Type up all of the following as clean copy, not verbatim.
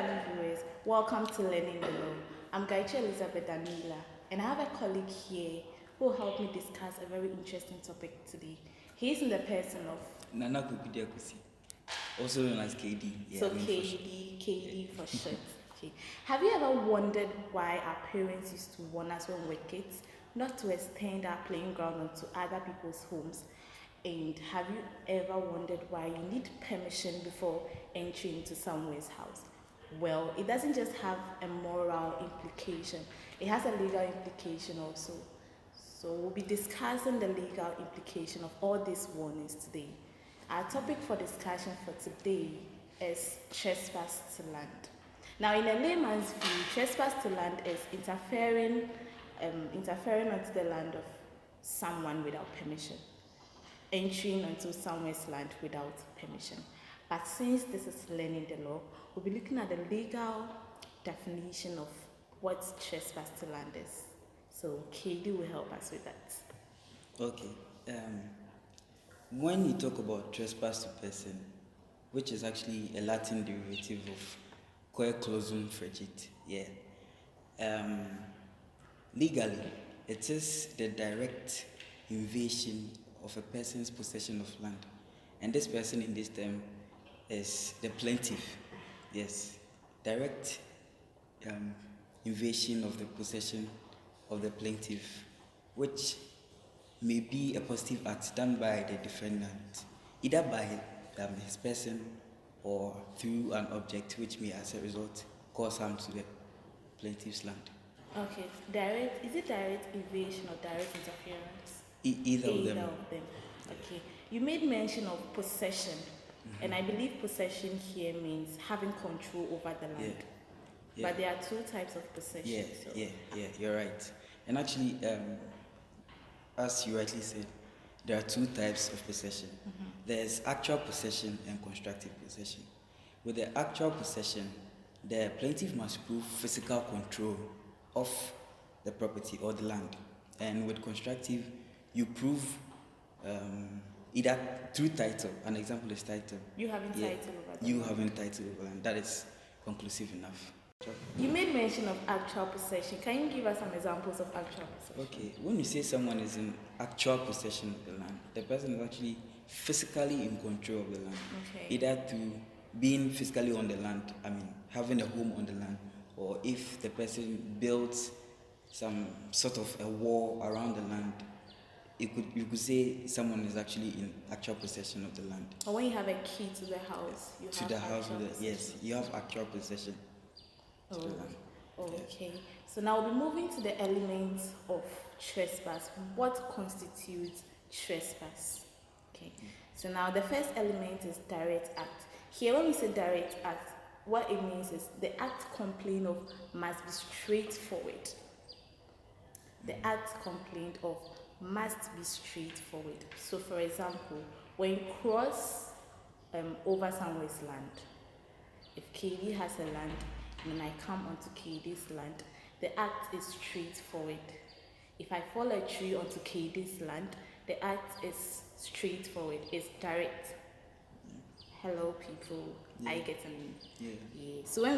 lovely viewers, welcome to Learning the Law. I'm Gaicha Elizabeth Danila, and I have a colleague here who will help me discuss a very interesting topic today. He's in the person of Nana Kukudiakusi, also known as KD. Yeah, so KD for short. Okay. Have you ever wondered why our parents used to warn us when we were kids not to extend our playing ground onto other people's homes? And have you ever wondered why you need permission before entering into someone's house? Well, it doesn't just have a moral implication, it has a legal implication also. So we'll be discussing the legal implication of all these warnings today. Our topic for discussion for today is trespass to land. Now, in a layman's view, trespass to land is interfering onto the land of someone without permission, entering onto someone's land without permission. But since this is learning the law, we'll be looking at the legal definition of what trespass to land is. So KD will help us with that. Okay. When you talk about trespass to person, which is actually a Latin derivative of quae clausum fregit, legally, it is the direct invasion of a person's possession of land. And this person in this term is the plaintiff. Yes, direct invasion of the possession of the plaintiff, which may be a positive act done by the defendant, either by his person or through an object which may as a result cause harm to the plaintiff's land. Okay, is it direct evasion or direct interference? Either of them. Okay, you made mention of possession, and I believe possession here means having control over the land. Yeah. But there are two types of possession. Yeah, you're right. And actually, as you rightly said, there are two types of possession. There's actual possession and constructive possession. With the actual possession, the plaintiff must prove physical control of the property or the land. And with constructive, you prove either through title. An example is title. You having title over the You land. having title over land. That is conclusive enough. You made mention of actual possession. Can you give us some examples of actual possession? Okay, when you say someone is in actual possession of the land, the person is actually physically in control of the land. Okay. Either through being physically on the land, having a home on the land, or if the person builds some sort of a wall around the land, you could say someone is actually in actual possession of the land. Or when you have a key to the house, Yes, you have actual possession. Okay. So now we'll be moving to the elements of trespass. What constitutes trespass? Okay. So now the first element is direct act. Here when we say direct act, what it means is the act complained of must be straightforward. The act complained of must be straightforward. So for example, when you cross over someone's land, if KD has a land, and I come onto KD's land, the act is straightforward. If I fall a tree onto KD's land, the act is straightforward. It's direct. Hello, people. Yeah. I get me. Yeah. So when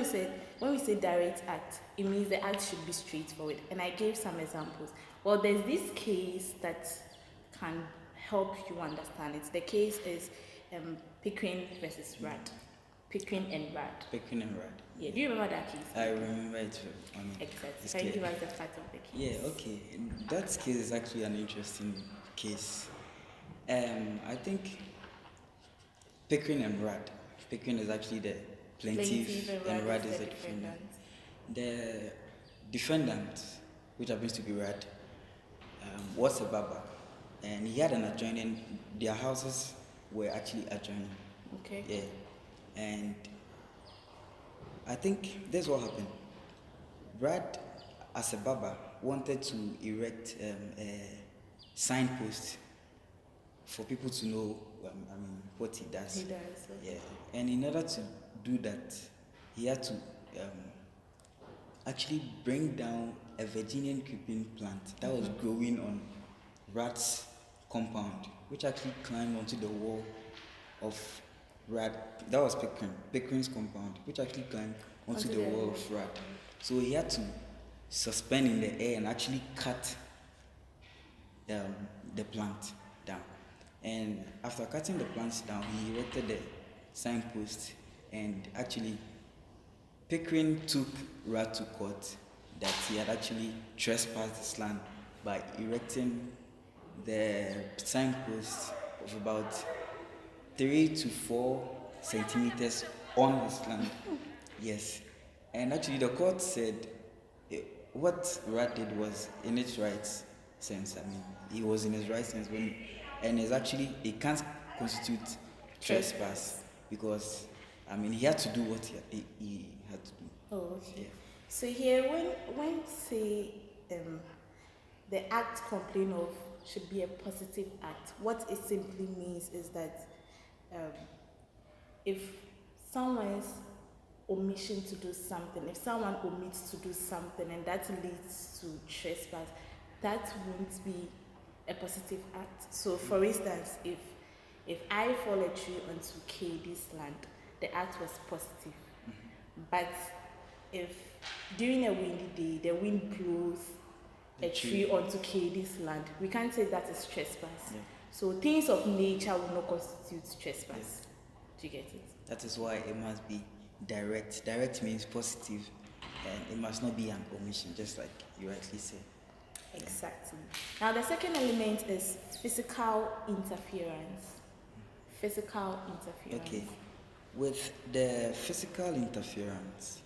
we say direct act, it means the act should be straightforward. And I gave some examples. Well, there's this case that can help you understand it. The case is Pickering versus Rad. Pickering and Rad. Yeah, do you remember that case? I remember it. Exactly. Can you give us the fact of the case? Yeah, okay. That case is actually an interesting case. I think Pickering and Rad. Pickering is actually the plaintiff and Rad is the defendant. The defendant, which happens to be Rad, was a barber, and he had an adjoining. Their houses were actually adjoining. Okay. Yeah, and I think that's what happened. Brad, as a barber, wanted to erect a signpost for people to know what he does. He does. Okay. Yeah, and in order to do that, he had to actually bring down a Virginian creeping plant that was growing on Brad's compound, which actually climbed onto the wall of Brad. That was Pickering's compound, which actually climbed onto the wall of rag. So he had to suspend in the air and actually cut the plant down. And after cutting the plants down, he erected the signpost, and actually Pickering took Rad to court that he had actually trespassed his land by erecting the signpost of about 3 to 4 centimeters on his land. Yes. And actually the court said what Rad did was in its right sense. I mean, he was in his right sense and it's actually, it can't constitute trespass because, I mean, he had to do what he had to do. Oh, okay. Yeah. So here, when say the act complained of should be a positive act, what it simply means is that if someone's omission to do something, if someone omits to do something and that leads to trespass, that won't be a positive act. So for instance, if I fall a tree onto KD's land, the act was positive. But if during a windy day the wind blows a tree onto KD's land, we can't say that is trespass. Yeah. So things of nature will not constitute trespass. Yes. Do you get it? That is why it must be direct. Direct means positive, and it must not be an omission, just like you rightly said. Exactly. Now the second element is physical interference. Physical interference. Okay. With the physical interference,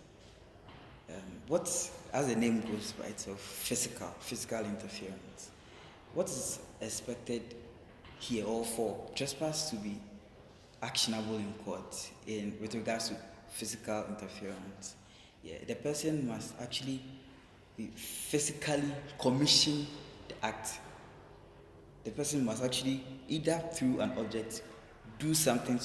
as the name goes by itself, physical interference, what is expected here or for trespass to be actionable in court with regards to physical interference? Yeah, the person must actually physically commission the act. The person must actually either through an object do something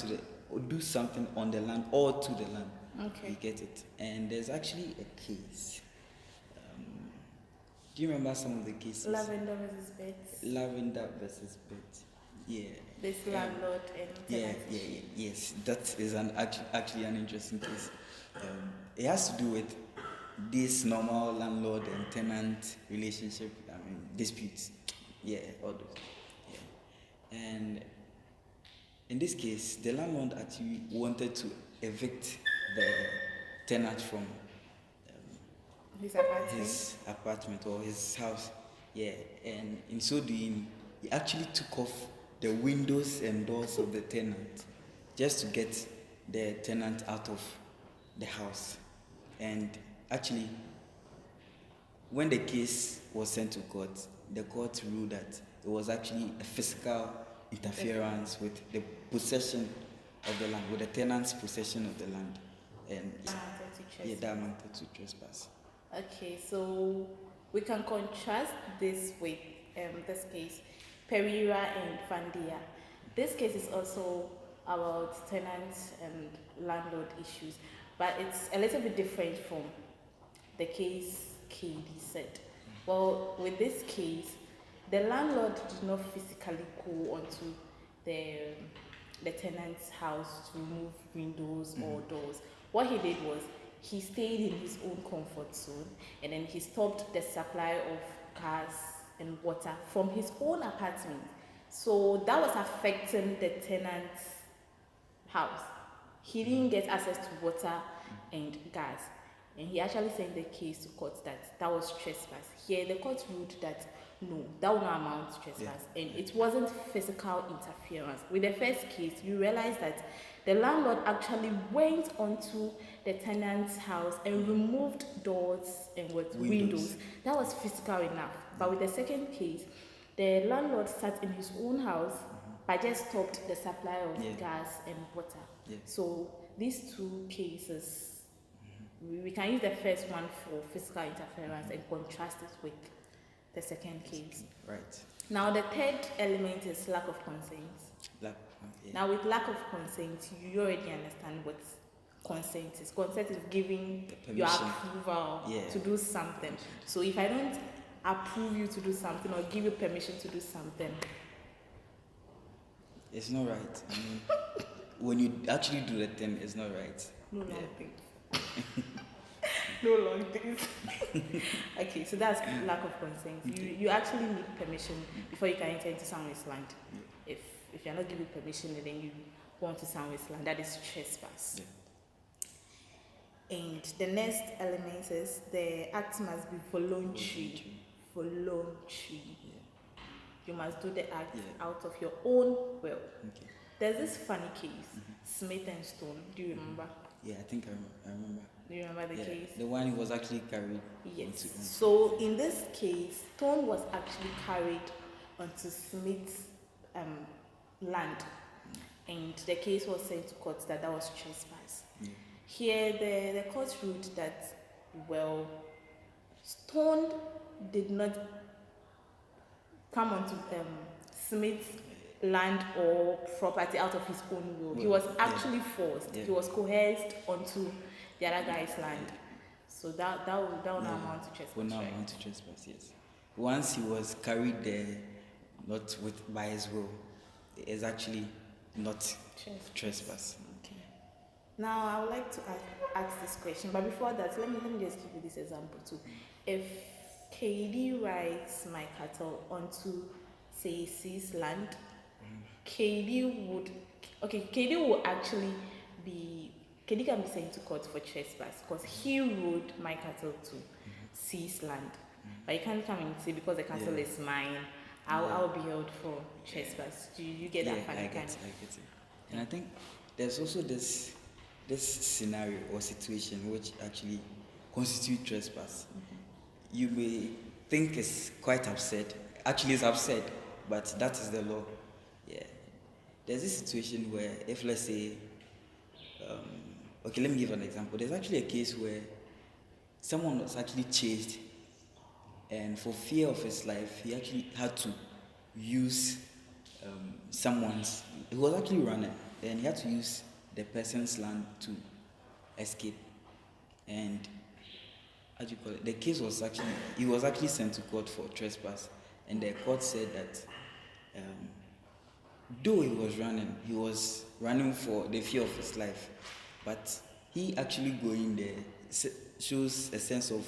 on the land or to the land. Okay. You get it? And there's actually a case. Do you remember some of the cases? Lavender versus Beds. Lavender versus Beds. Yeah. This landlord and tenant. Yes. That is actually an interesting case. It has to do with this normal landlord and tenant relationship. I mean, disputes. Yeah, all those. Yeah. And in this case, the landlord actually wanted to evict the tenant from his apartment or his house. Yeah, and in so doing, he actually took off the windows and doors of the tenant just to get the tenant out of the house. And actually, when the case was sent to court, the court ruled that it was actually a physical interference with the possession of the land, with the tenant's possession of the land, and that amounted to trespass. Okay, so we can contrast this with this case, Pereira and Vandia. This case is also about tenants and landlord issues, but it's a little bit different from the case KD said. Well, with this case, the landlord did not physically go onto the tenant's house to remove windows or doors. What he did was he stayed in his own comfort zone, and then he stopped the supply of gas and water from his own apartment. So that was affecting the tenant's house. He didn't get access to water and gas, and he actually sent the case to court that was trespass. Here, the court ruled that no, that would not amount to trespass, and it wasn't physical interference. With the first case, you realize that the landlord actually went onto the tenant's house and removed doors and windows. That was physical enough. But with the second case, the landlord sat in his own house but just stopped the supply of gas and water. So these two cases, we can use the first one for physical interference and contrast it with the second case. Right. Now the third element is lack of consent. Now with lack of consent, you already understand what consent is. Consent is giving your approval to do something. So if I don't approve you to do something or give you permission to do something, it's not right. When you actually do the thing, it's not right. No, nothing. No long days. Okay, so that's lack of consent. You actually need permission before you can enter into someone's land. If you're not given permission and then you go onto someone's land, that is trespass. And the next element is the act must be voluntary. Voluntary. You must do the act out of your own will. There's this funny case, Smith and Stone. Do you remember? Yeah, I think I remember. Do you remember the case? The one who was actually carried. Yes. So in this case, Stone was actually carried onto Smith's land, and the case was sent to court that was trespass. Here, the court ruled that, well, Stone did not come onto Smith's land or property out of his own will. He was actually forced. He was coerced onto the other guy's land. So that would now amount to trespass. Would now amount to trespass, yes. Once he was carried there, not by his will, it is actually not trespass. Okay. Now I would like to ask this question, but before that, let me just give you this example too. If KD rides my cattle onto, say, C's land, KD will actually be, KD can be sent to court for trespass because he rode my cattle to C's land. But you can't come and say, because the cattle is mine, I'll be held for trespass. Do you get that funny kind? I get it. And I think there's also this scenario or situation which actually constitutes trespass. You may think it's quite absurd. Actually, it's absurd, but that is the law. Yeah. There's this situation where, if let's say, let me give an example. There's actually a case where someone was actually chased, and for fear of his life, he actually had to use he was actually running, and he had to use the person's land to escape. And as you call it, the case was actually, he was actually sent to court for trespass, and the court said that though he was running for the fear of his life, but he actually going there shows a sense of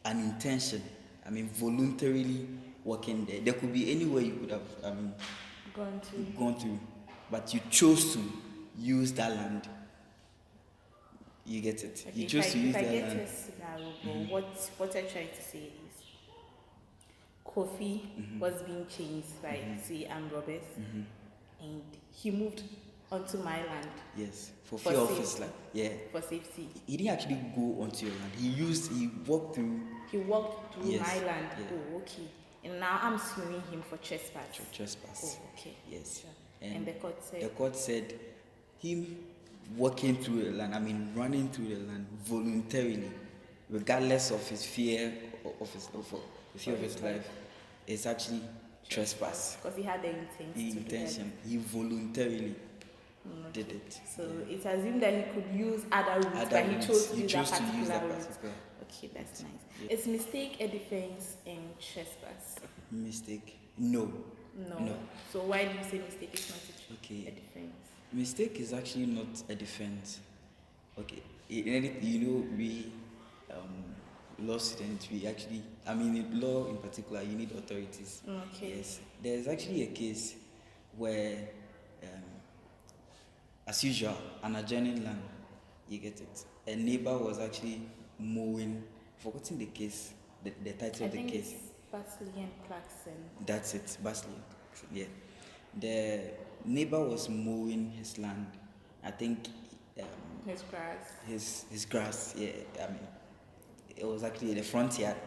an intention. I mean, voluntarily walking there. There could be anywhere you could have gone through, but you chose to use that land. You get it? Okay, you chose to use that land. If I get a scenario, what I'm trying to say is, Kofi was being chased by say armed robbers, and he moved onto my land. Yes, for fear of his life. Yeah. For safety. He didn't actually go onto your land. He walked through. He walked through my land. Yeah. Oh, okay. And now I'm suing him for trespass. Trespass. Oh, okay. Yes. Sure. And the court said. The court said him walking through the land, running through the land voluntarily, regardless of his fear of his life, is actually trespass. Because he had the intention. He voluntarily did it. So it's assumed that he could use other routes, but he chose to use that particular route. Okay, that's nice. Yeah. Is mistake a defense in trespass? Mistake? No. So why do you say mistake is not a defense? Mistake is actually not a defense. Okay. We law students, in law in particular, you need authorities. Okay. Yes. There's actually a case where, as usual, an adjoining land, you get it. A neighbor was actually mowing, forgetting the case, the title of the case. Basley and Clarkson. That's it, Basley. Yeah. The neighbor was mowing his land. I think his grass. His grass, yeah. It was actually the front yard.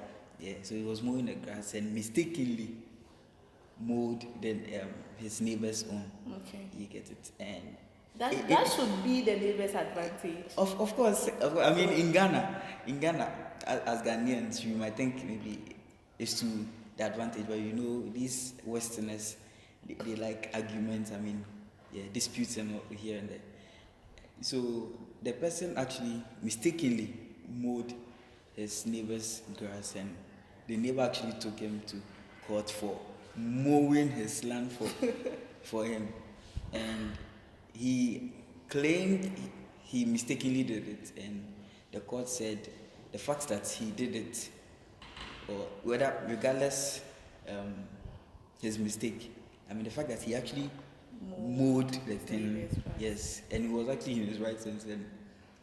Yeah. So he was mowing the grass and mistakenly mowed his neighbor's own. Okay. You get it. And that should be the neighbor's advantage. Of course. In Ghana, as Ghanaians, you might think maybe it's to the advantage, but these Westerners, they like arguments. Disputes and here and there. So the person actually mistakenly mowed his neighbor's grass, and the neighbor actually took him to court for mowing his land for him, and he claimed he mistakenly did it, and the court said the fact that he did it, or whether regardless his mistake, I mean the fact that he actually mowed the thing, yes, and he was actually in his right sense, and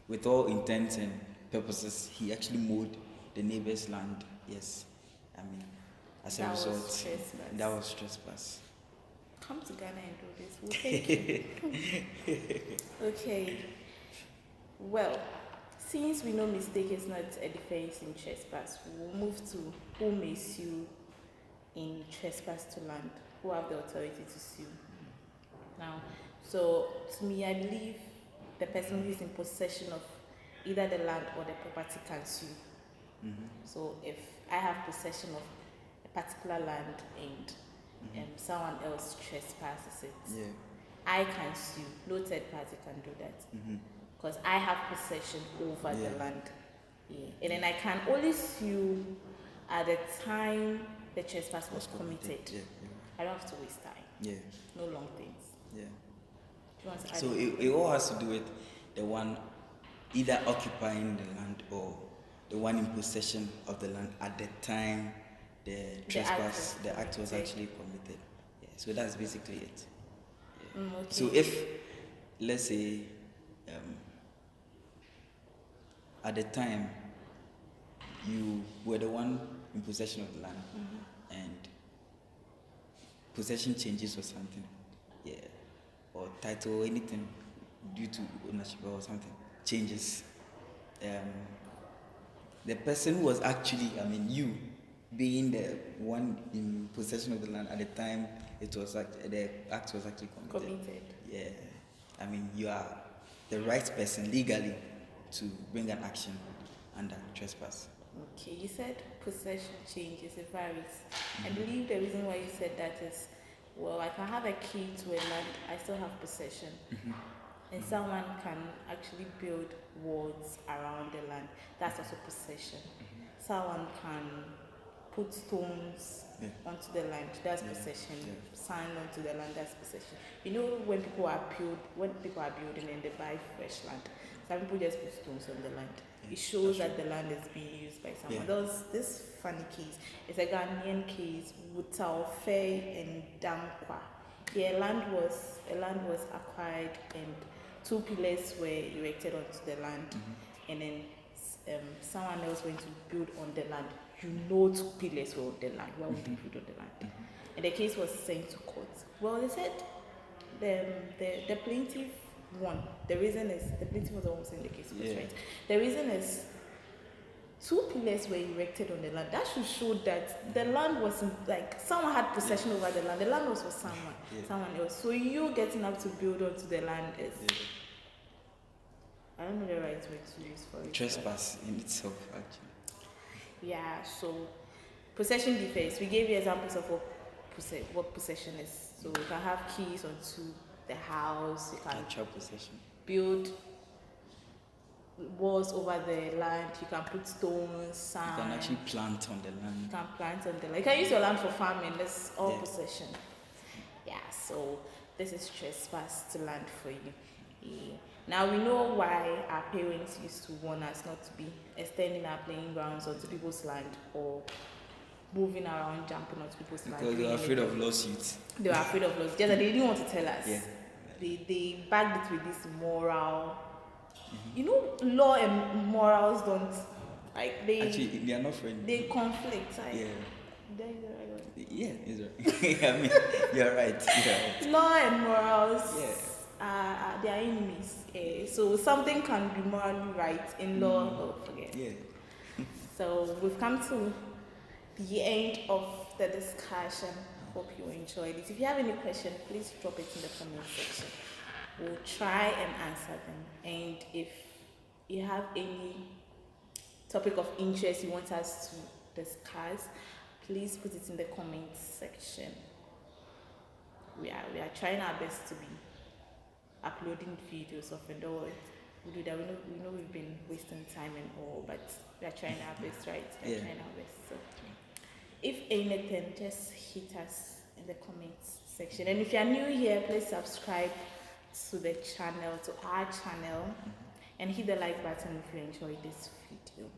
with all intents and purposes, he actually mowed the neighbor's land. Yes, I mean, as a result, that was trespass. Come to Ghana and do this. We'll take you. Okay. Well, since we know mistake is not a defense in trespass, we'll move to who may sue in trespass to land, who have the authority to sue. Now, so to me, I believe the person who is in possession of either the land or the property can sue. So if I have possession of a particular land and someone else trespasses it, I can sue. No third party can do that because I have possession over the land. And then I can only sue at the time the trespass was committed. I don't have to waste time. No long things. So it all has to do with the one either occupying the land or the one in possession of the land at the time the trespass, the act was actually committed. So that's basically it. Okay. So if, let's say, at the time you were the one in possession of the land and possession changes or something, or title, anything due to ownership or something changes, the person who was actually, you being the one in possession of the land at the time it was the act was actually committed. You are the right person legally to bring an action under trespass. Okay, you said possession changes, it varies. I believe the reason why you said that is, well, I can have a key to a land, I still have possession. And someone can actually build walls around the land, that's also possession. Someone can put stones onto the land, that's possession. Sand onto the land, that's possession. You know, when people are building and they buy fresh land, some people just put stones on the land. It shows that the land is being used by someone. There was this funny case. It's a Ghanaian case, Wutaufe and Dankwa. Land was acquired and 2 pillars were erected onto the land, and then someone else went to build on the land. 2 pillars were on the land. Why would you build on the land? And the case was sent to court. Well, they said the plaintiff won. The reason is the plaintiff was the one saying the case was right. The reason is 2 pillars were erected on the land. That should show that the land wasn't someone had possession over the land. The land was for someone else. So you getting up to build onto the land is I don't know the right way to use for it. Trespass in itself, actually. So possession defense. We gave you examples of what possession is. So you can have keys onto the house. You can actual possession. Build walls over the land. You can put stones, sand. You can actually plant on the land. You can plant on the land. You can use your land for farming. That's all possession. So this is trespass to land for you. Now we know why our parents used to warn us not to be extending our playing grounds onto people's land or moving around, jumping onto people's land. Because they were afraid of lawsuits. They were afraid of lawsuits. Just that they didn't want to tell us. They backed it with this moral. Law and morals don't actually they are not friends. They conflict. It's right. You're right. Law and morals they are enemies. So something can be morally right in law, forget. So we've come to the end of the discussion. Hope you enjoyed it. If you have any questions, please drop it in the comment section. We'll try and answer them. And if you have any topic of interest you want us to discuss, please put it in the comment section. We are trying our best to be uploading videos often. Though we do that, we know we've been wasting time and all, but we are trying our best, right? We are trying our best. So if anything, just hit us in the comments section. And if you are new here, please subscribe to the channel, to our channel, and hit the like button if you enjoyed this video.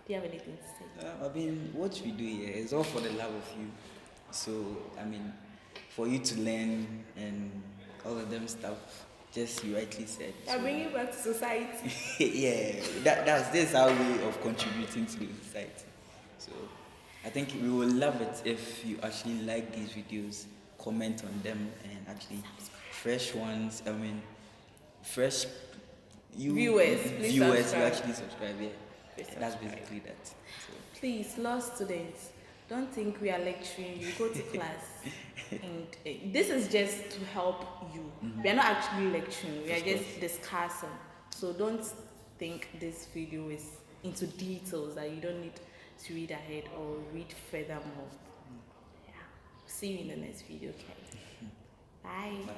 Do you have anything to say? I mean, what we do here is all for the love of you. So, I mean, for you to learn and all of them stuff, just you rightly said. You're bringing back to society. Yeah, that's our way of contributing to the society. So, I think we will love it if you actually like these videos, comment on them, and actually fresh ones. I mean, fresh Viewers, please viewers subscribe. who actually subscribe. Yeah, Please that's subscribe. basically that. So. Please, law students, don't think we are lecturing. You go to class, and this is just to help you. We are not actually lecturing. We are just discussing. So don't think this video is into details that you don't need to read ahead or read furthermore. Yeah. See you in the next video, okay? Bye. Bye.